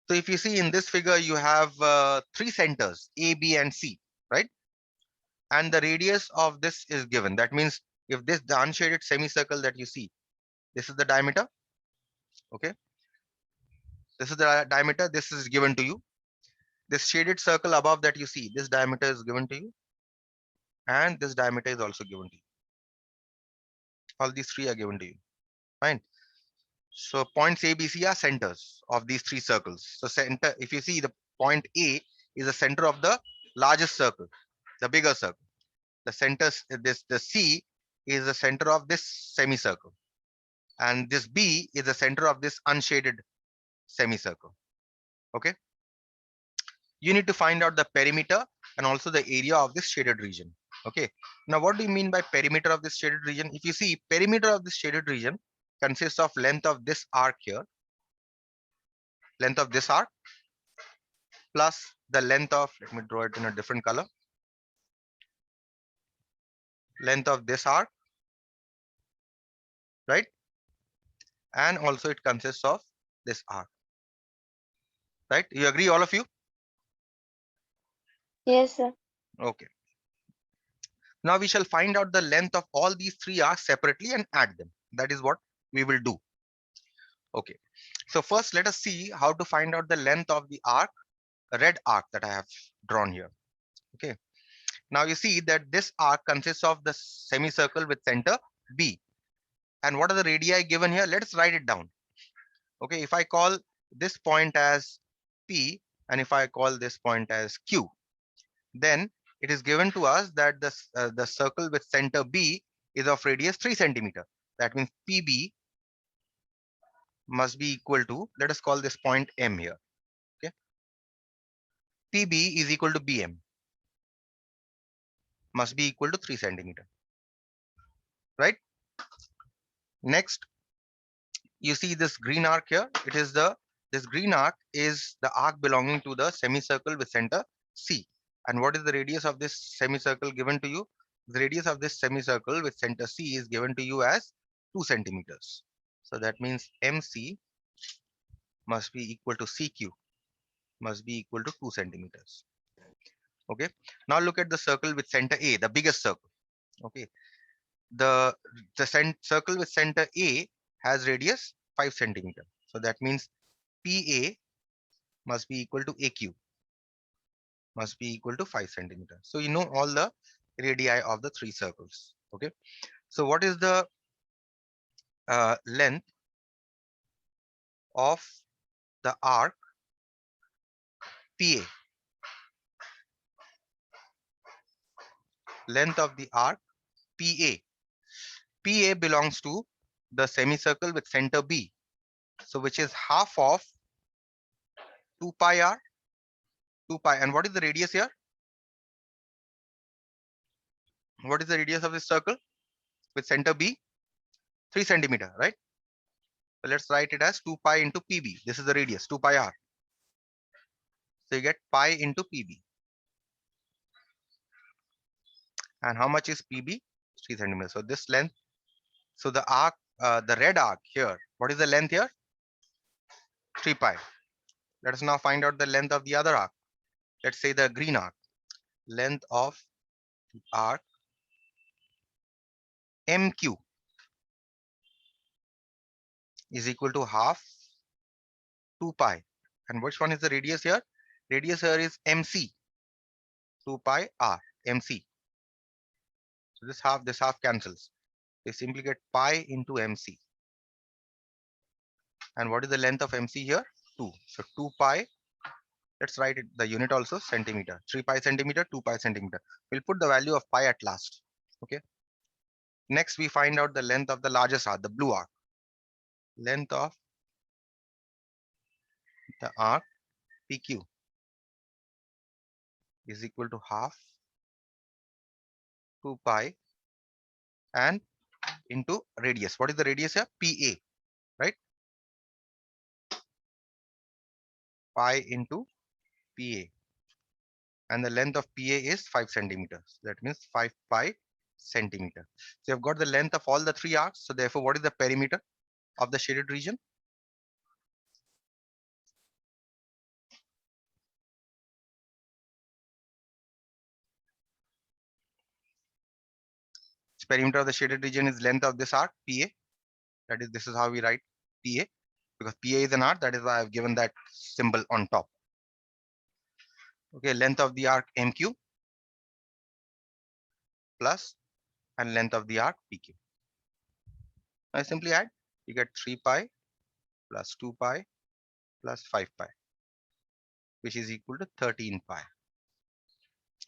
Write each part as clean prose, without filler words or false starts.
So if you see in this figure, you have three centers, A, B, and C, right? And the radius of this is given. That means if this the unshaded semicircle that you see, this is the diameter. Okay, this is the diameter. This is given to you. This shaded circle above that you see, this diameter is given to you, and this diameter is also given to you. All these three are given to you. Fine. So points A, B, C are centers of these three circles. So center, if you see the point A is the center of the largest circle, the bigger circle. The center, the C is the center of this semicircle, and this B is the center of this unshaded semicircle. Okay. You need to find out the perimeter and also the area of this shaded region. Okay. Now, what do you mean by perimeter of this shaded region? If you see, perimeter of this shaded region consists of length of this arc here, length of this arc, plus the length of, let me draw it in a different color, length of this arc, right? And also it consists of this arc, right? You agree, all of you? Yes, sir. Okay. Now we shall find out the length of all these three arcs separately and add them. That is what we will do. Okay. So first, let us see how to find out the length of the arc, a red arc that I have drawn here. Okay. Now you see that this arc consists of the semicircle with center B. And what are the radii given here? Let's write it down. Okay. If I call this point as P and if I call this point as Q, then it is given to us that the circle with center B is of radius 3 centimeter. That means PB must be equal to, let us call this point M here. Okay. PB is equal to BM, must be equal to 3 centimeter, right? Next, you see this green arc here. It is this green arc is the arc belonging to the semicircle with center C. And what is the radius of this semicircle given to you? The radius of this semicircle with center C is given to you as 2 centimeters. So that means MC must be equal to CQ, must be equal to 2 centimeters. Okay. Now look at the circle with center A, the biggest circle. Okay. The circle with center A has radius 5 centimeter. So that means PA must be equal to AQ, must be equal to 5 centimeter. So you know all the radii of the three circles. Okay. So what is the length of the arc PA? Length of the arc PA. PA belongs to the semicircle with center B. So which is half of 2 pi r, 2 pi. And what is the radius here? What is the radius of this circle with center B? 3 centimeter, right? So let's write it as 2 pi into PB. This is the radius, 2 pi r. So you get pi into PB. And how much is PB? 3 centimeters. So this length, so the arc, the red arc here, what is the length here? 3 pi. Let us now find out the length of the other arc. Let's say the green arc. Length of the arc MQ is equal to half 2 pi. And which one is the radius here? Radius here is MC, 2 pi r, MC. So this half cancels. We simply get pi into MC. And what is the length of MC here? 2. So 2 pi, let's write it, the unit also, centimeter. 3 pi centimeter, 2 pi centimeter. We'll put the value of pi at last. Okay. Next, we find out the length of the largest arc, the blue arc. Length of the arc PQ is equal to half 2 pi and into radius. What is the radius here? PA, right? Pi into PA. And the length of PA is 5 centimeters. That means 5 pi centimeter. So you've got the length of all the three arcs. So therefore, what is the perimeter of the shaded region? perimeter of the shaded region is length of this arc, PA. That is, this is how we write PA, because PA is an arc. That is why I've given that symbol on top. Okay, length of the arc MQ plus and length of the arc PQ. I simply add, you get 3 pi plus 2 pi plus 5 pi, which is equal to 13 pi.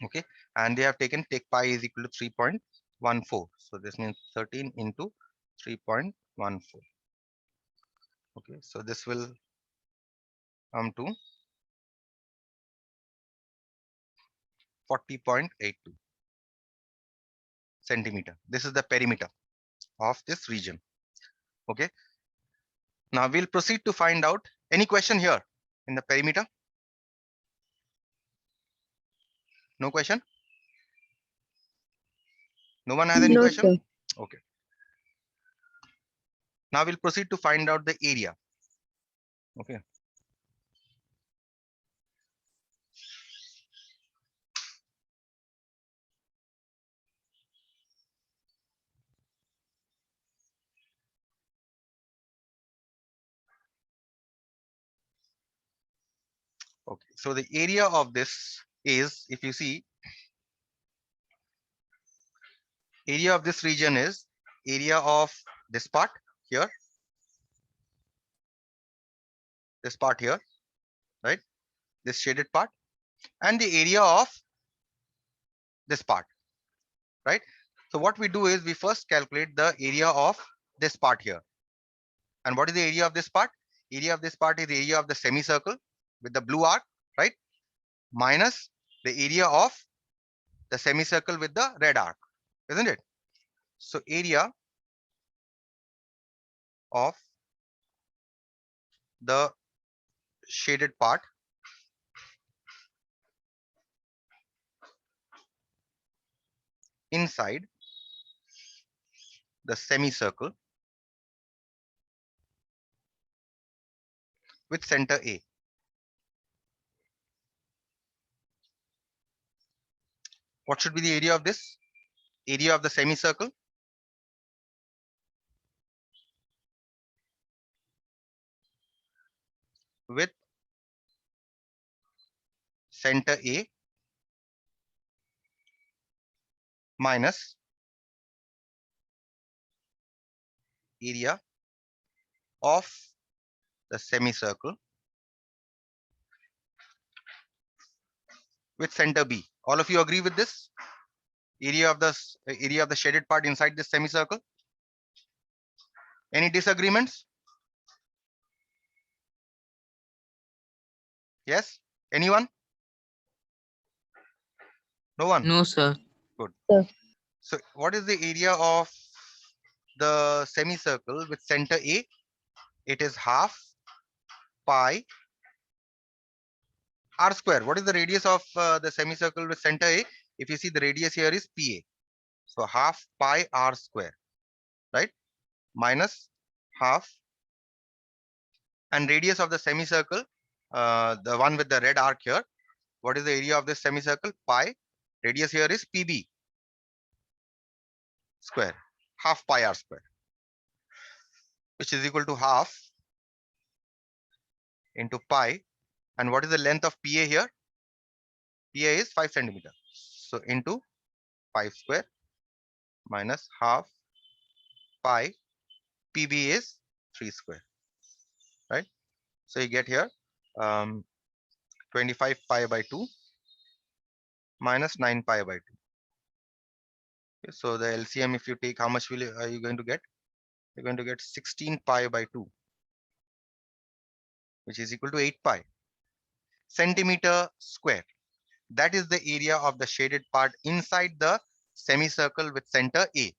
Okay, and they have taken take pi is equal to 3.14. So this means 13 into 3.14. Okay, so this will come to 40.82 centimeter. This is the perimeter of this region. Okay, now we'll proceed to find out any question here in the perimeter. No question? No one has any No, question? sir. Okay. Now we'll proceed to find out the area. Okay. Okay. So the area of this is, if you see, area of this region is area of this part here, right? This shaded part, and the area of this part, right? So what we do is we first calculate the area of this part here. And what is the area of this part? Area of this part is the area of the semicircle with the blue arc, right? Minus the area of the semicircle with the red arc, isn't it? So area of the shaded part inside the semicircle with center A. What should be the area of this? Area of the semicircle with center A minus area of the semicircle with center B. All of you agree with this? Area of the shaded part inside this semicircle. Any disagreements? Yes? Anyone? No one? No, sir. Good. Sir. So what is the area of the semicircle with center A? It is half pi r square. What is the radius of the semicircle with center A? If you see, the radius here is PA. So half pi r square, right? Minus half, and radius of the semicircle, the one with the red arc here. What is the area of this semicircle? Pi. Radius here is PB square, half pi r square, which is equal to half into pi. And what is the length of PA here? PA is 5 centimeter. So into 5 square minus half pi, PB is 3 square, right? So you get here 25 pi by 2 minus 9 pi by 2. Okay, so the LCM, if you take, how much are you going to get? You're going to get 16 pi by 2, which is equal to 8 pi centimeter square. That is the area of the shaded part inside the semicircle with center A.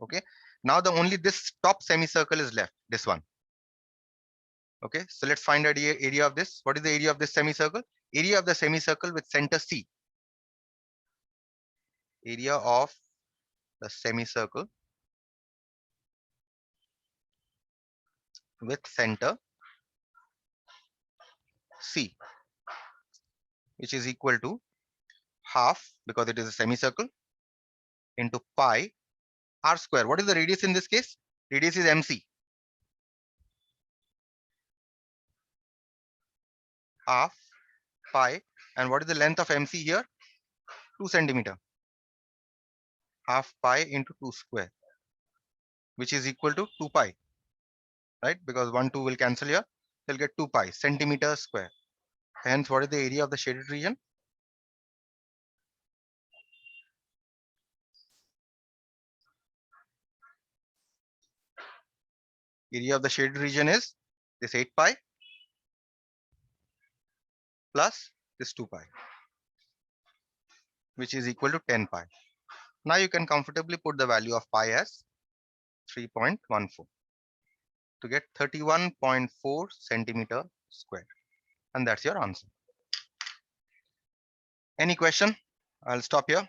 Okay. Now the only this top semicircle is left, this one. Okay. So let's find out the area of this. What is the area of this semicircle? Area of the semicircle with center C. Area of the semicircle with center C, which is equal to half, because it is a semicircle, into pi r square. What is the radius in this case? Radius is MC. Half pi. And what is the length of MC here? 2 centimeter. Half pi into 2 square, which is equal to 2 pi, right? Because 1, 2 will cancel here. They'll get 2 pi centimeter square. Hence, what is the area of the shaded region? Area of the shaded region is this 8 pi plus this 2 pi, which is equal to 10 pi. Now you can comfortably put the value of pi as 3.14 to get 31.4 centimeter square. And that's your answer. Any question? I'll stop here.